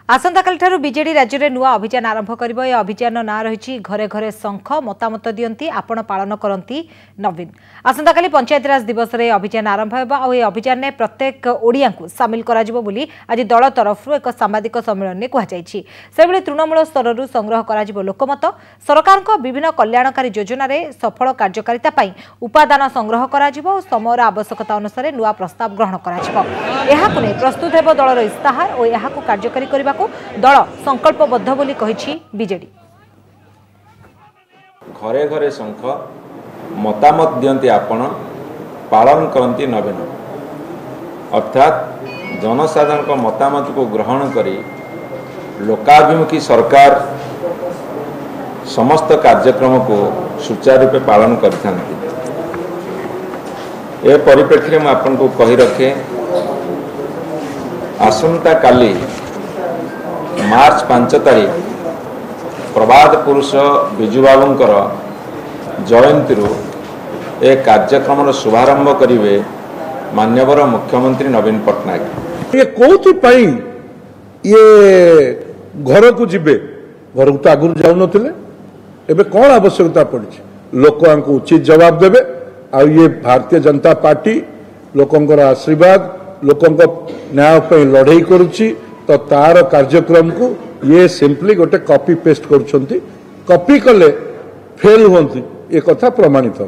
आसंताकाली BJD राज्य में नुआ अभियान आरंभ कर अभियान ना रही घरे घरे शंख मतामत दियंती आपण पालन करती नवीन। आसंताकाली पंचायतीराज दिवस में अभियान आरंभ होगा और यह अभियान में प्रत्येक ओडिया को सामिल करी आज दल तरफ एक सांबादिक सम्मेलन में कहुई। तृणमूल स्तर संग्रह कर लोकमत सरकार विभिन्न कल्याणकारी योजन सफल कार्यकारिता उपादान संग्रह कर समय आवश्यकता अनुसार नुआ प्रस्ताव ग्रहण कर प्रस्तुत हो दलर इस्ताहार और यह कार्यकारी करने दल संकल्पबद्ध बोली कहिछि बीजेडी। घरे घरे शंख मतामत दियंती आपण पालन करती नवीन अर्थात जनसाधारण मतामत को ग्रहण करी लोकाभिमुखी सरकार समस्त कार्यक्रम को सुचारू रूपे पालन करथांती। ए परिप्रेक्षी में आपन को कही रखे आसंता काली मार्च 5 तारीख प्रबाद पुरुष बिजुबाबूंकर जयंती एक कार्यक्रम शुभारंभ करेंगे मान्यवर मुख्यमंत्री नवीन पट्टनायक। ये कौथि पाई ये घर को जीवे घर को तो आगुरी जाऊन एबे कौन आवश्यकता पड़ी लोक उचित जवाब देवे आ ये भारतीय जनता पार्टी लोकंकर आशीर्वाद लोकंक न्याय पे लड़ाई करुच्ची तो तार कार्यक्रम को ये सिंपली गोटे कॉपी पेस्ट करुछंती कॉपी कले फेल हुंती ये कथा प्रमाणित।